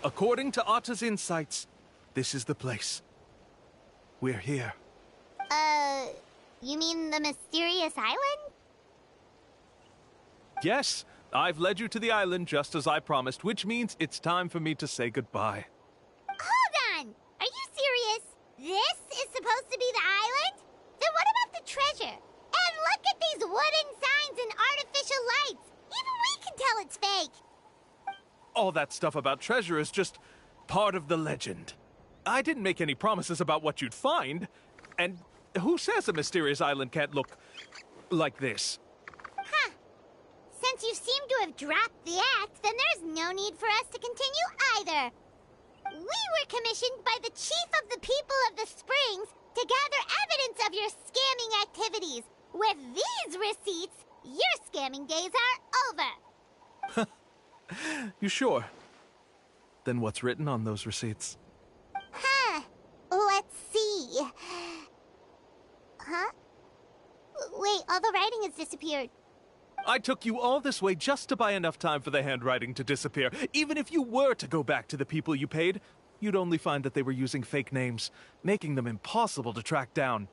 According to Atta's insights, this is the place. We're here. You mean the mysterious island? Yes, I've led you to the island just as I promised, which means it's time for me to say goodbye. Hold on! Are you serious? This is supposed to be the island? Then what about the treasure? And look at these wooden signs and artificial lights! Even we can tell it's fake! All that stuff about treasure is just part of the legend. I didn't make any promises about what you'd find. And who says a mysterious island can't look like this? Huh. Since you seem to have dropped the act, then there's no need for us to continue either. We were commissioned by the chief of the people of the Springs to gather evidence of your scamming activities. With these receipts, your scamming days are over. You sure? Then what's written on those receipts? Huh. Let's see. Huh? Wait, all the writing has disappeared. I took you all this way just to buy enough time for the handwriting to disappear. Even if you were to go back to the people you paid, you'd only find that they were using fake names, making them impossible to track down.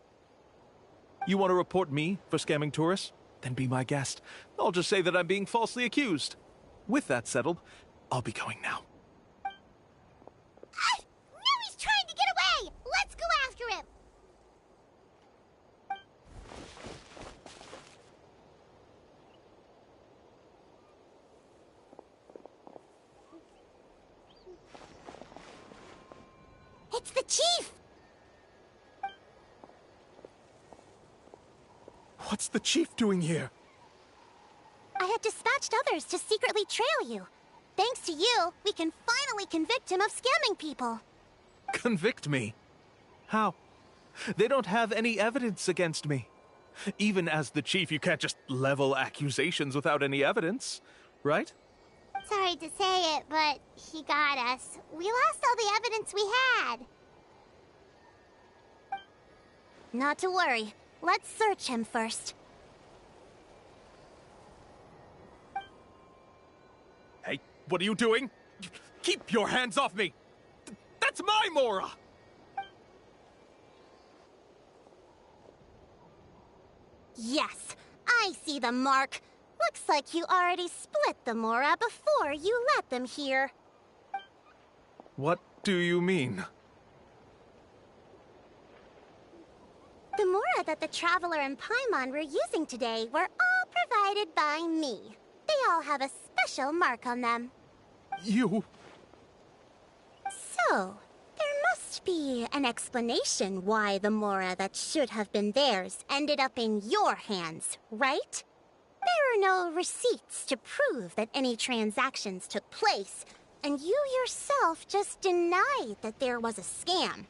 You want to report me for scamming tourists? Then be my guest. I'll just say that I'm being falsely accused. With that settled, I'll be going now. Now he's trying to get away! Let's go after him! It's the chief! What's the chief doing here? I had dispatched others to secretly trail you. Thanks to you, we can finally convict him of scamming people. Convict me? How? They don't have any evidence against me. Even as the chief, you can't just level accusations without any evidence, right? Sorry to say it, but he got us. We lost all the evidence we had. Not to worry. Let's search him first. Hey, what are you doing? Keep your hands off me! That's my Mora! Yes, I see the mark. Looks like you already split the Mora before you let them here. What do you mean? The Mora that the Traveler and Paimon were using today were all provided by me. They all have a special mark on them. You... So, there must be an explanation why the Mora that should have been theirs ended up in your hands, right? There are no receipts to prove that any transactions took place, and you yourself just denied that there was a scam.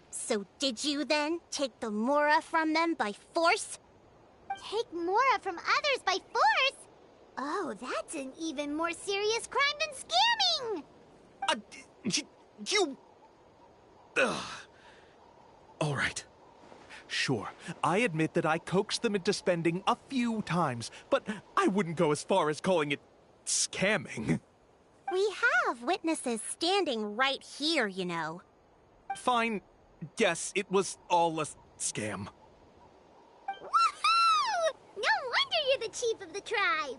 So did you then take the Mora from them by force? Take Mora from others by force? Oh, that's an even more serious crime than scamming! You... Ugh. All right. Sure, I admit that I coaxed them into spending a few times, but I wouldn't go as far as calling it scamming. We have witnesses standing right here, you know. Fine. Yes, it was all a scam. Woohoo! No wonder you're the chief of the tribe!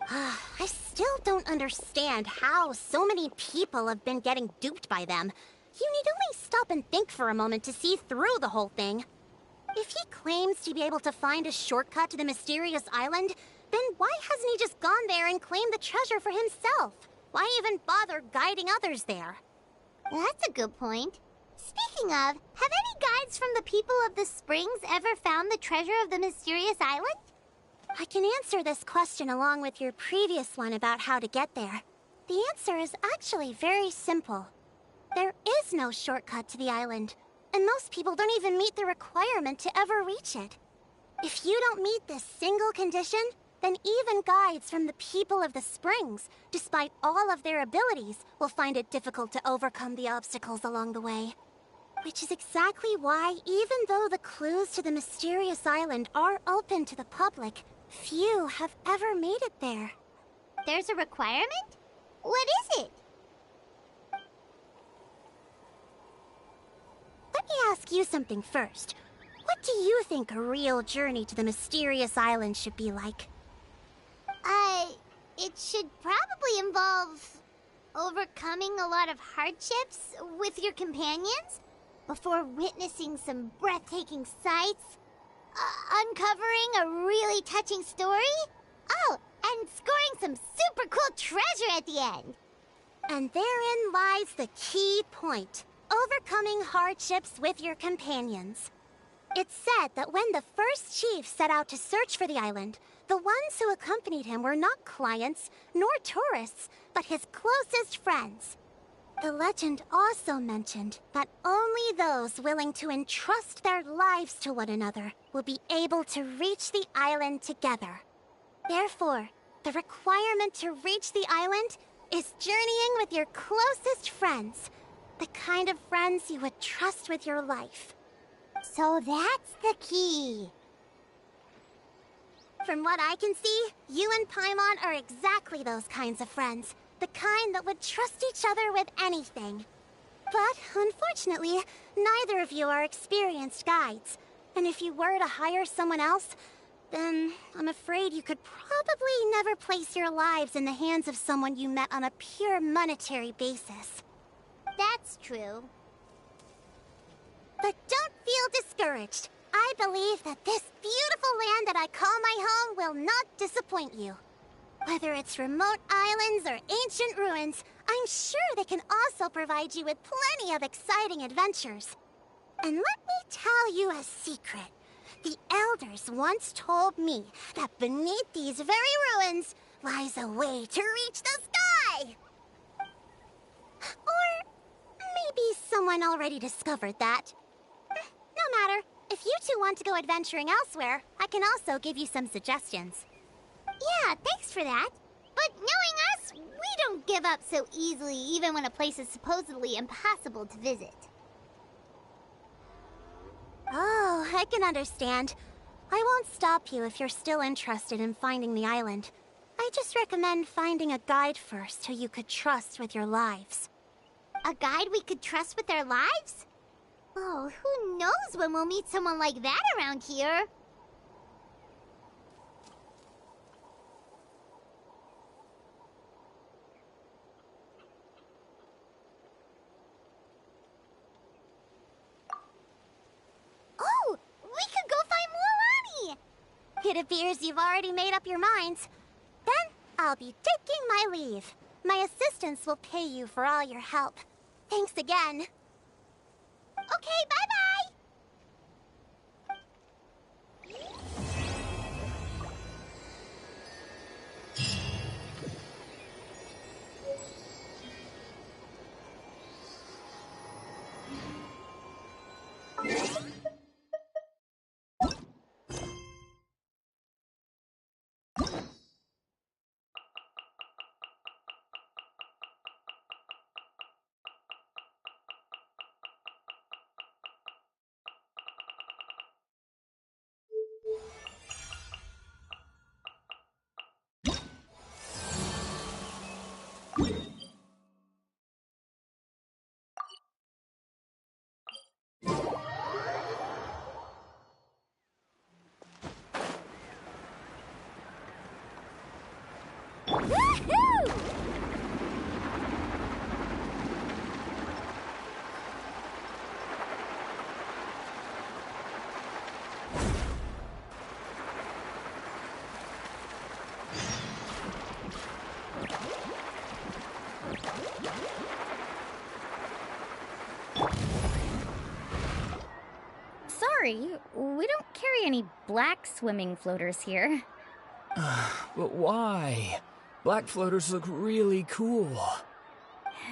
I still don't understand how so many people have been getting duped by them. You need only stop and think for a moment to see through the whole thing. If he claims to be able to find a shortcut to the mysterious island, then why hasn't he just gone there and claimed the treasure for himself? Why even bother guiding others there? That's a good point. Speaking of, have any guides from the people of the Springs ever found the treasure of the mysterious island? I can answer this question along with your previous one about how to get there. The answer is actually very simple. There is no shortcut to the island, and most people don't even meet the requirement to ever reach it. If you don't meet this single condition, then even guides from the people of the Springs, despite all of their abilities, will find it difficult to overcome the obstacles along the way. Which is exactly why, even though the clues to the mysterious island are open to the public, few have ever made it there. There's a requirement? What is it? you something first. What do you think a real journey to the mysterious island should be like? It should probably involve overcoming a lot of hardships with your companions before witnessing some breathtaking sights, uncovering a really touching story, oh, and scoring some super cool treasure at the end. And therein lies the key point. Overcoming hardships with your companions. It's said that when the first chief set out to search for the island, the ones who accompanied him were not clients, nor tourists, but his closest friends. The legend also mentioned that only those willing to entrust their lives to one another will be able to reach the island together. Therefore, the requirement to reach the island is journeying with your closest friends, the kind of friends you would trust with your life. So that's the key. From what I can see, you and Paimon are exactly those kinds of friends. The kind that would trust each other with anything. But, unfortunately, neither of you are experienced guides. And if you were to hire someone else, then I'm afraid you could probably never place your lives in the hands of someone you met on a pure monetary basis. That's true. But don't feel discouraged. I believe that this beautiful land that I call my home will not disappoint you. Whether it's remote islands or ancient ruins, I'm sure they can also provide you with plenty of exciting adventures. And let me tell you a secret. The elders once told me that beneath these very ruins lies a way to reach the sky. Or maybe someone already discovered that. No matter. If you two want to go adventuring elsewhere, I can also give you some suggestions. Yeah, thanks for that. But knowing us, we don't give up so easily even when a place is supposedly impossible to visit. Oh, I can understand. I won't stop you if you're still interested in finding the island. I just recommend finding a guide first who you could trust with your lives. A guide we could trust with our lives? Oh, who knows when we'll meet someone like that around here? Oh, we could go find Mualani! It appears you've already made up your minds. Then I'll be taking my leave. My assistants will pay you for all your help. Thanks again. Okay, bye-bye! Woohoo! Sorry, we don't carry any black swimming floaters here. But why? Black floaters look really cool.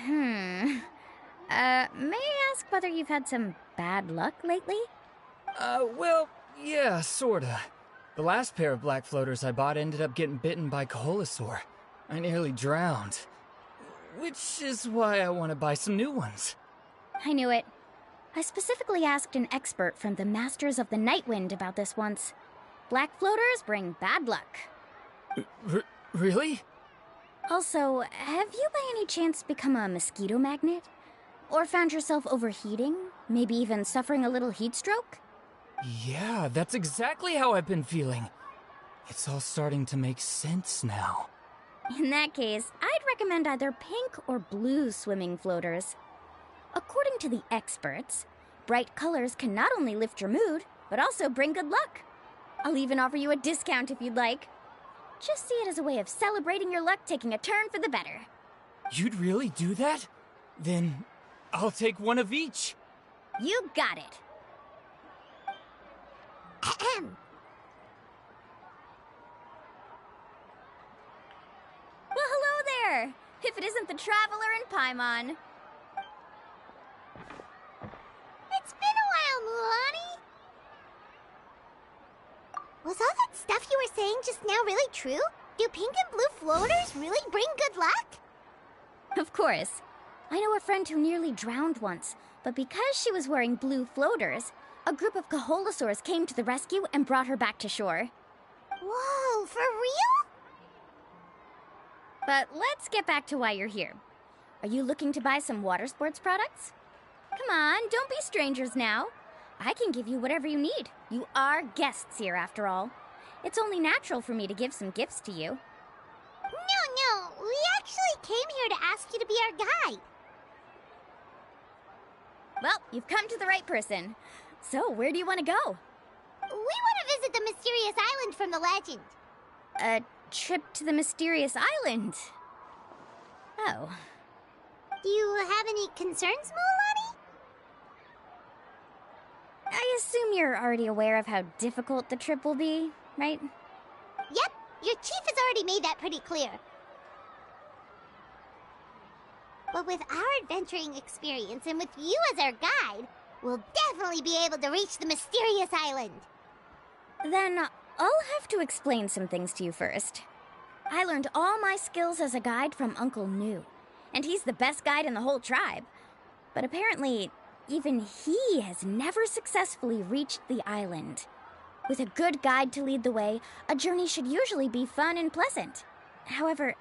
May I ask whether you've had some bad luck lately? Well, yeah, sorta. The last pair of black floaters I bought ended up getting bitten by Koholosaur. I nearly drowned. Which is why I want to buy some new ones. I knew it. I specifically asked an expert from the Masters of the Nightwind about this once. Black floaters bring bad luck. Really? Also, have you by any chance become a mosquito magnet? Or found yourself overheating? Maybe even suffering a little heat stroke? Yeah, that's exactly how I've been feeling. It's all starting to make sense now. In that case, I'd recommend either pink or blue swimming floaters. According to the experts, bright colors can not only lift your mood, but also bring good luck. I'll even offer you a discount if you'd like. Just see it as a way of celebrating your luck taking a turn for the better. You'd really do that? Then I'll take one of each. You got it. Ahem. Well, hello there! If it isn't the Traveler in Paimon. It's been a while, Mulan. Was all that stuff you were saying just now really true? Do pink and blue floaters really bring good luck? Of course. I know a friend who nearly drowned once, but because she was wearing blue floaters, a group of Kaholasaurs came to the rescue and brought her back to shore. Whoa, for real? But let's get back to why you're here. Are you looking to buy some water sports products? Come on, don't be strangers now. I can give you whatever you need. You are guests here, after all. It's only natural for me to give some gifts to you. No, we actually came here to ask you to be our guide. Well, you've come to the right person. So, where do you want to go? We want to visit the mysterious island from the legend. A trip to the mysterious island. Oh. Do you have any concerns, Mulan? I assume you're already aware of how difficult the trip will be, right? Yep, your chief has already made that pretty clear. But with our adventuring experience and with you as our guide, we'll definitely be able to reach the mysterious island. Then I'll have to explain some things to you first. I learned all my skills as a guide from Uncle Nu, and he's the best guide in the whole tribe. But apparently, even he has never successfully reached the island. With a good guide to lead the way, a journey should usually be fun and pleasant. However,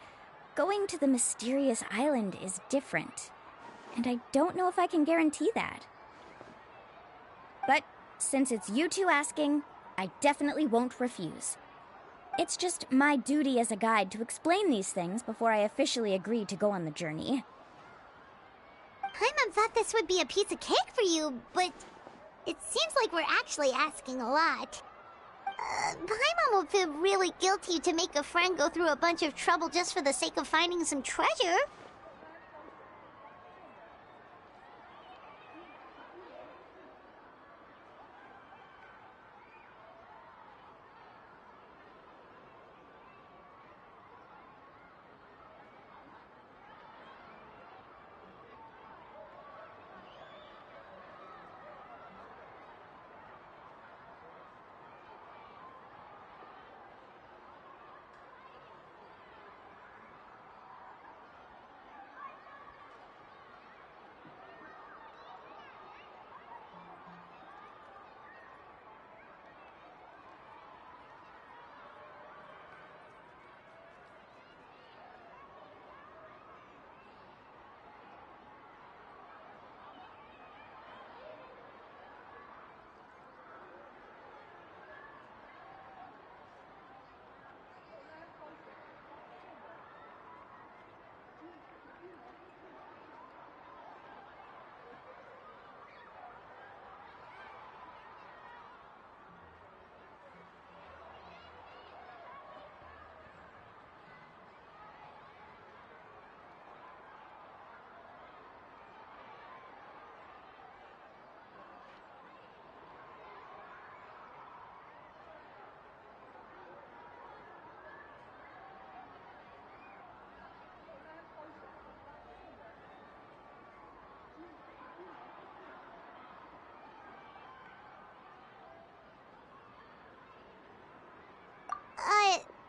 going to the mysterious island is different, and I don't know if I can guarantee that. But since it's you two asking, I definitely won't refuse. It's just my duty as a guide to explain these things before I officially agree to go on the journey. Paimon thought this would be a piece of cake for you, but it seems like we're actually asking a lot. Paimon will feel really guilty to make a friend go through a bunch of trouble just for the sake of finding some treasure.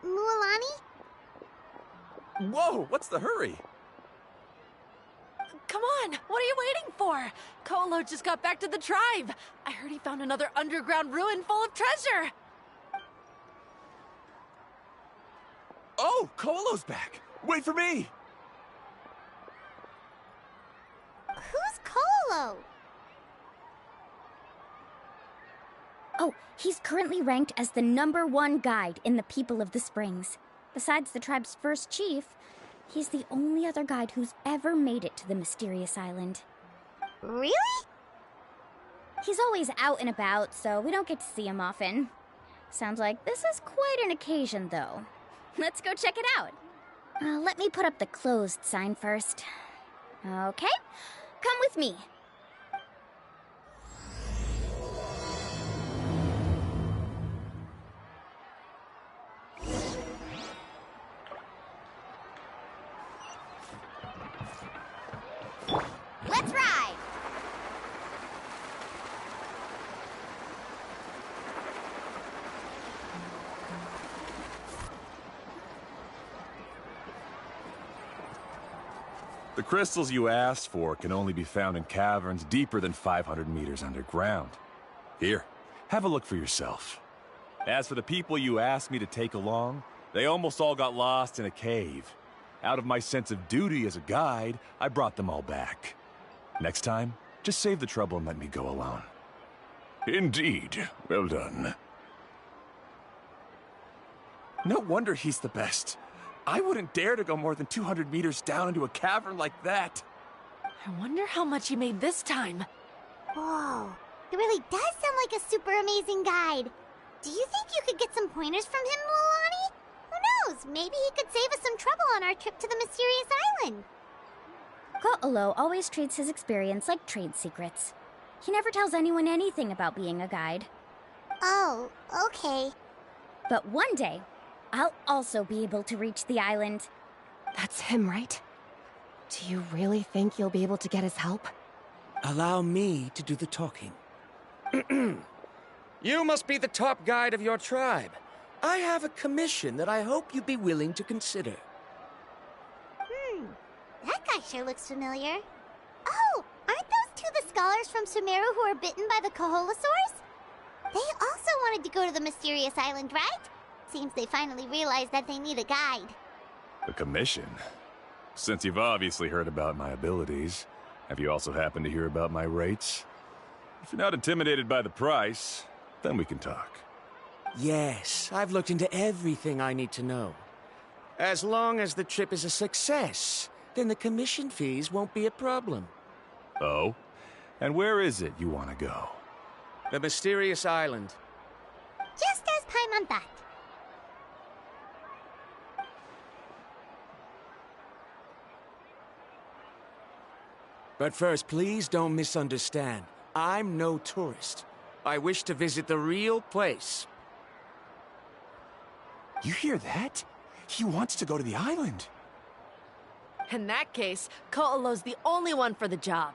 Mualani? Whoa, what's the hurry? Come on, what are you waiting for? Koolo just got back to the tribe. I heard he found another underground ruin full of treasure. Oh, Koolo's back. Wait for me. Who's Koolo? Oh, he's currently ranked as the #1 guide in the People of the Springs. Besides the tribe's first chief, he's the only other guide who's ever made it to the mysterious island. Really? He's always out and about, so we don't get to see him often. Sounds like this is quite an occasion, though. Let's go check it out. Let me put up the closed sign first. Okay, come with me. Let's ride! The crystals you asked for can only be found in caverns deeper than 500 meters underground. Here, have a look for yourself. As for the people you asked me to take along, they almost all got lost in a cave. Out of my sense of duty as a guide, I brought them all back. Next time, just save the trouble and let me go alone. Indeed. Well done. No wonder he's the best. I wouldn't dare to go more than 200 meters down into a cavern like that. I wonder how much he made this time. Whoa, it really does sound like a super amazing guide. Do you think you could get some pointers from him, Lilani? Who knows? Maybe he could save us some trouble on our trip to the mysterious island. Ko'olo always treats his experience like trade secrets. He never tells anyone anything about being a guide. Oh, okay. But one day, I'll also be able to reach the island. That's him, right? Do you really think you'll be able to get his help? Allow me to do the talking. You must be the top guide of your tribe. I have a commission that I hope you'd be willing to consider. That guy sure looks familiar. Oh, aren't those two the scholars from Sumeru who were bitten by the Koholosaurs? They also wanted to go to the mysterious island, right? Seems they finally realized that they need a guide. A commission? Since you've obviously heard about my abilities, have you also happened to hear about my rates? If you're not intimidated by the price, then we can talk. Yes, I've looked into everything I need to know. As long as the trip is a success, then the commission fees won't be a problem. Oh? And where is it you want to go? The mysterious island. Just as Paimon thought. But first, please don't misunderstand. I'm no tourist. I wish to visit the real place. You hear that? He wants to go to the island. In that case, Ko'olo's the only one for the job.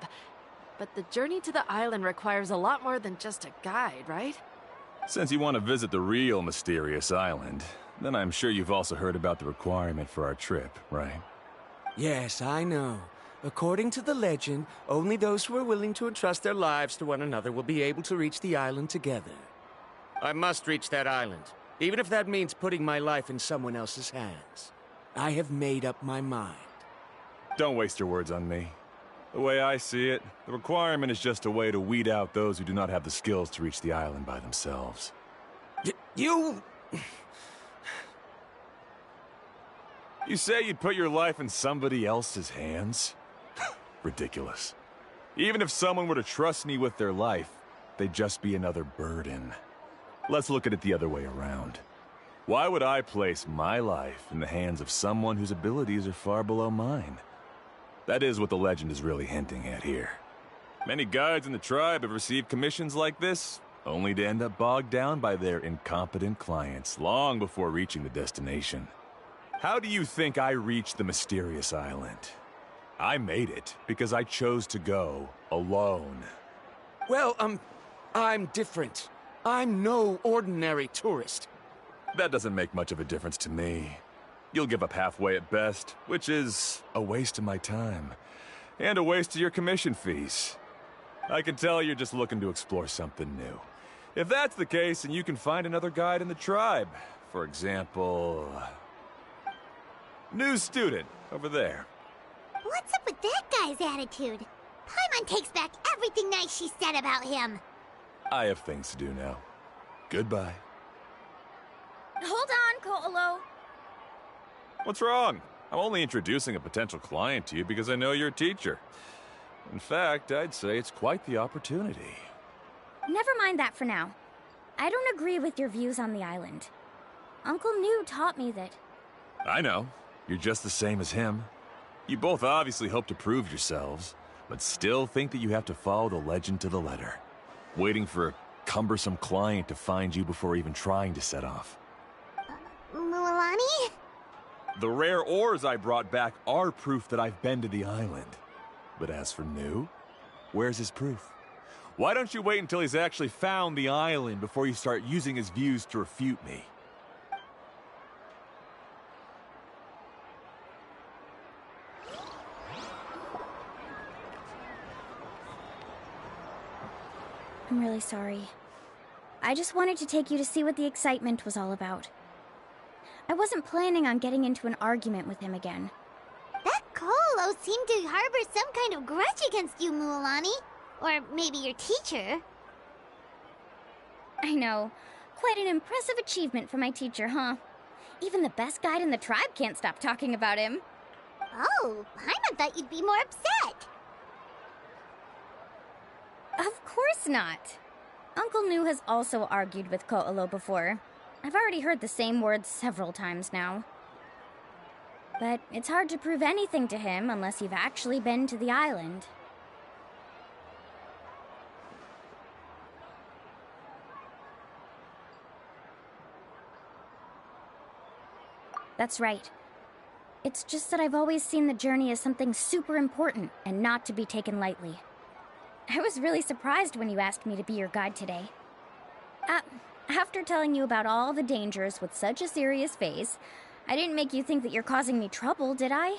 But the journey to the island requires a lot more than just a guide, right? Since you want to visit the real mysterious island, then I'm sure you've also heard about the requirement for our trip, right? Yes, I know. According to the legend, only those who are willing to entrust their lives to one another will be able to reach the island together. I must reach that island, even if that means putting my life in someone else's hands. I have made up my mind. Don't waste your words on me. The way I see it, the requirement is just a way to weed out those who do not have the skills to reach the island by themselves. You... You say you'd put your life in somebody else's hands? Ridiculous. Even if someone were to trust me with their life, they'd just be another burden. Let's look at it the other way around. Why would I place my life in the hands of someone whose abilities are far below mine? That is what the legend is really hinting at here. Many guides in the tribe have received commissions like this, only to end up bogged down by their incompetent clients long before reaching the destination. How do you think I reached the mysterious island? I made it because I chose to go alone. Well, I'm different. I'm no ordinary tourist. That doesn't make much of a difference to me. You'll give up halfway at best, which is a waste of my time. And a waste of your commission fees. I can tell you're just looking to explore something new. If that's the case, then you can find another guide in the tribe. For example... new student, over there. What's up with that guy's attitude? Paimon takes back everything nice she said about him. I have things to do now. Goodbye. Hold on, Ko'olo. What's wrong? I'm only introducing a potential client to you because I know you're a teacher. In fact, I'd say it's quite the opportunity. Never mind that for now. I don't agree with your views on the island. Uncle New taught me that... I know. You're just the same as him. You both obviously hope to prove yourselves, but still think that you have to follow the legend to the letter, waiting for a cumbersome client to find you before even trying to set off. Mualani? The rare ores I brought back are proof that I've been to the island. But as for New, where's his proof? Why don't you wait until he's actually found the island before you start using his views to refute me? I'm really sorry. I just wanted to take you to see what the excitement was all about. I wasn't planning on getting into an argument with him again. That Ko'olo seemed to harbor some kind of grudge against you, Mualani. Or maybe your teacher. I know. Quite an impressive achievement for my teacher, huh? Even the best guide in the tribe can't stop talking about him. Oh, Paimon thought you'd be more upset. Of course not. Uncle New has also argued with Ko'olo before. I've already heard the same words several times now. But it's hard to prove anything to him unless you've actually been to the island. That's right. It's just that I've always seen the journey as something super important and not to be taken lightly. I was really surprised when you asked me to be your guide today. After telling you about all the dangers with such a serious face, I didn't make you think that you're causing me trouble, did I?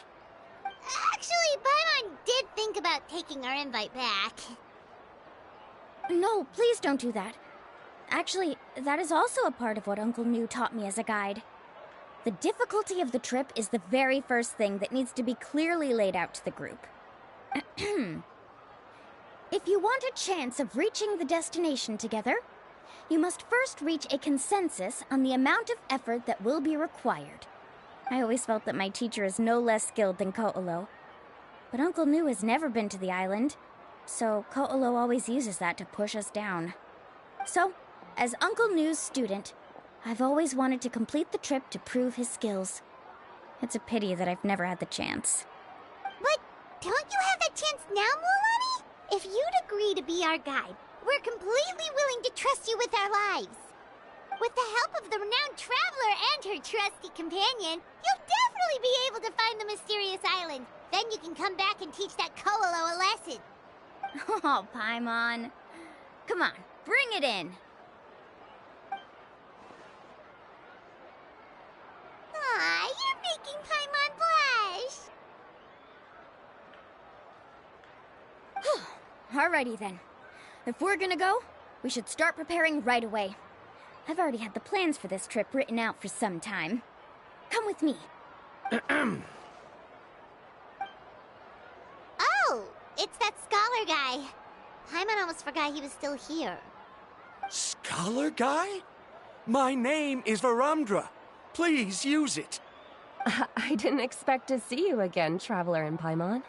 Actually, Paimon did think about taking our invite back. No, please don't do that. Actually, that is also a part of what Uncle New taught me as a guide. The difficulty of the trip is the very first thing that needs to be clearly laid out to the group. If you want a chance of reaching the destination together, you must first reach a consensus on the amount of effort that will be required. I always felt that my teacher is no less skilled than Ko'olo. But Uncle New has never been to the island, so Ko'olo always uses that to push us down. So, as Uncle New's student, I've always wanted to complete the trip to prove his skills. It's a pity that I've never had the chance. But don't you have that chance now, Mualani? If you'd agree to be our guide, we're completely willing to trust you with our lives. With the help of the renowned traveler and her trusty companion, you'll definitely be able to find the mysterious island. Then you can come back and teach that Ko'olo a lesson. Oh, Paimon. Come on, bring it in. Aw, you're making Paimon blush. Alrighty then. If we're gonna go, we should start preparing right away. I've already had the plans for this trip written out for some time. Come with me. Oh, it's that scholar guy. Paimon almost forgot he was still here. Scholar guy? My name is Varumdra. Please use it. I didn't expect to see you again, Traveler and Paimon.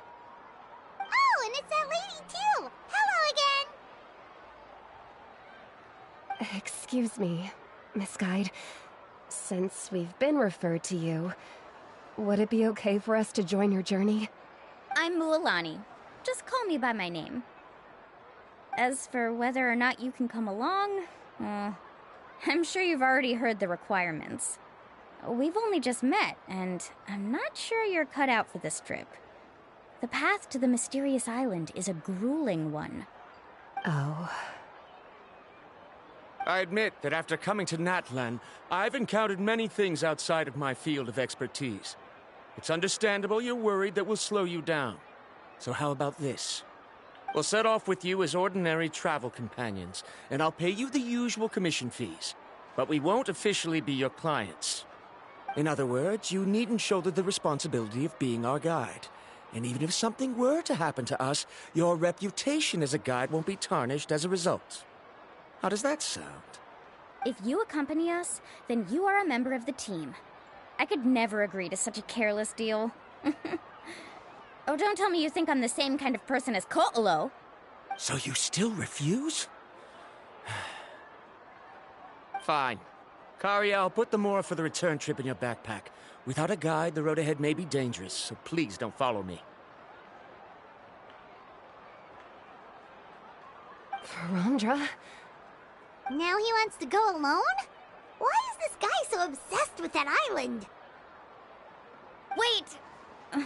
Oh, and it's that lady too. Hello again. Excuse me, Miss Guide. Since we've been referred to you, would it be okay for us to join your journey? I'm Mualani. Just call me by my name. As for whether or not you can come along, I'm sure you've already heard the requirements. We've only just met, and I'm not sure you're cut out for this trip. The path to the mysterious island is a grueling one. Oh. I admit that after coming to Natlan, I've encountered many things outside of my field of expertise. It's understandable you're worried that we'll slow you down. So how about this? We'll set off with you as ordinary travel companions, and I'll pay you the usual commission fees. But we won't officially be your clients. In other words, you needn't shoulder the responsibility of being our guide. And even if something were to happen to us, your reputation as a guide won't be tarnished as a result. How does that sound? If you accompany us, then you are a member of the team. I could never agree to such a careless deal. Oh, don't tell me you think I'm the same kind of person as Ko'olo. So you still refuse? Fine. Kariel, put the Mora for the return trip in your backpack. Without a guide, the road ahead may be dangerous, so please don't follow me. Verandra? Now he wants to go alone? Why is this guy so obsessed with that island? Wait!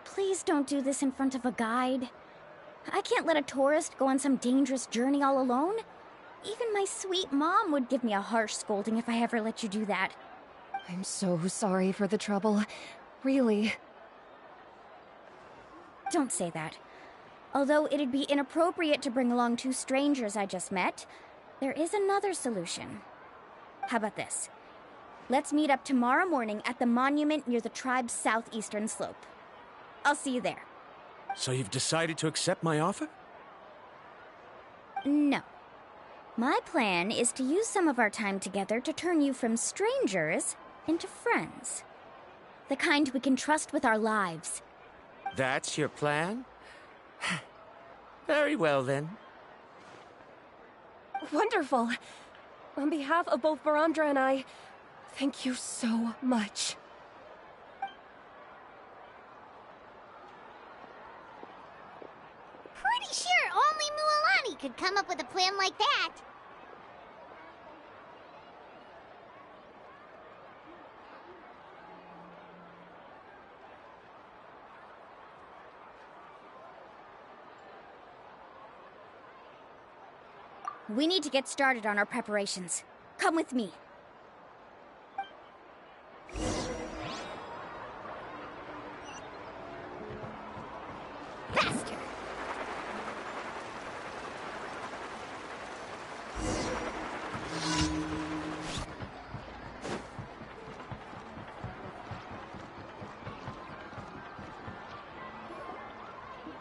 Please don't do this in front of a guide. I can't let a tourist go on some dangerous journey all alone. Even my sweet mom would give me a harsh scolding if I ever let you do that. I'm so sorry for the trouble. Really. Don't say that. Although it'd be inappropriate to bring along two strangers I just met, there is another solution. How about this? Let's meet up tomorrow morning at the monument near the tribe's southeastern slope. I'll see you there. So you've decided to accept my offer? No. My plan is to use some of our time together to turn you from strangers into friends. The kind we can trust with our lives. That's your plan? Very well, then. Wonderful. On behalf of both Verandra and I, thank you so much. Pretty sure only Mualani could come up with a plan like that. We need to get started on our preparations. Come with me. Faster!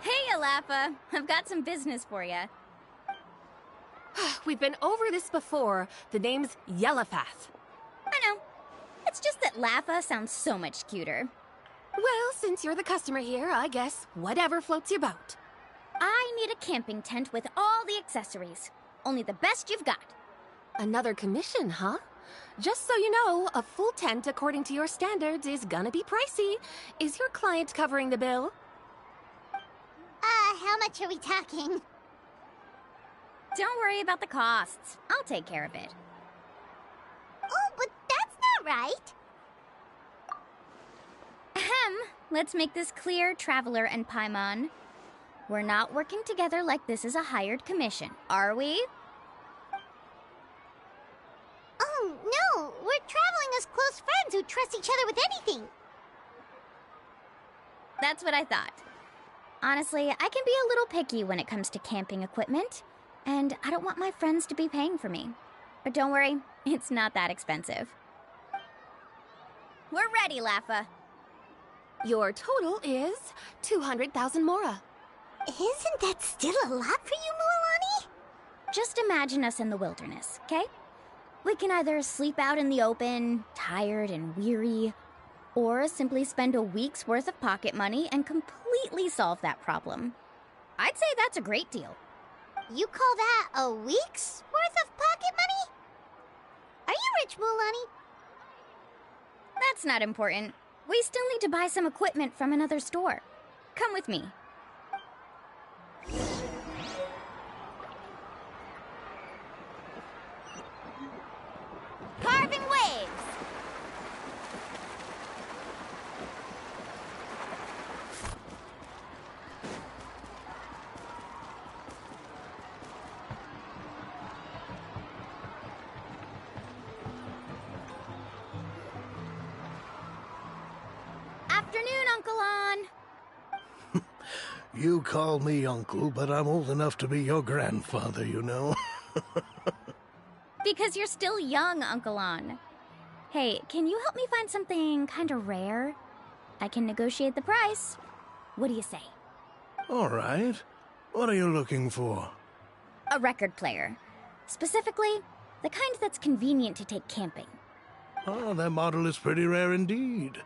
Hey, Alafa. I've got some business for you. We've been over this before. The name's Yellowfath. I know. It's just that Lafa sounds so much cuter. Well, since you're the customer here, I guess whatever floats your boat. I need a camping tent with all the accessories. Only the best you've got. Another commission, huh? Just so you know, a full tent according to your standards is gonna be pricey. Is your client covering the bill? How much are we talking? Don't worry about the costs. I'll take care of it. Oh, but that's not right. Ahem. Let's make this clear, Traveler and Paimon. We're not working together like this is a hired commission, are we? Oh, no. We're traveling as close friends who trust each other with anything. That's what I thought. Honestly, I can be a little picky when it comes to camping equipment, and I don't want my friends to be paying for me. But don't worry, it's not that expensive. We're ready, Lafa. Your total is 200,000 Mora. Isn't that still a lot for you, Mualani? Just imagine us in the wilderness, okay? We can either sleep out in the open, tired and weary, or simply spend a week's worth of pocket money and completely solve that problem. I'd say that's a great deal. You call that a week's worth of pocket money? Are you rich, Mualani? That's not important. We still need to buy some equipment from another store. Come with me. Carving waves! Afternoon, Uncle On. You call me uncle, but I'm old enough to be your grandfather, you know. Because you're still young, Uncle On. Hey, can you help me find something kind of rare? I can negotiate the price. What do you say? All right. What are you looking for? A record player. Specifically, The kind that's convenient to take camping. Oh, that model is pretty rare indeed.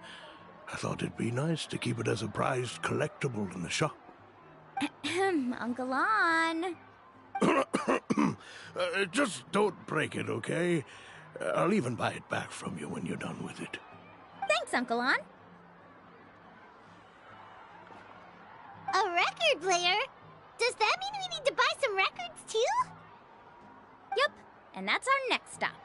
I thought it'd be nice to keep it as a prized collectible in the shop. Uncle On. Just don't break it, okay? I'll even buy it back from you when you're done with it. Thanks, Uncle On. A record player? Does that mean we need to buy some records too? Yup, and that's our next stop.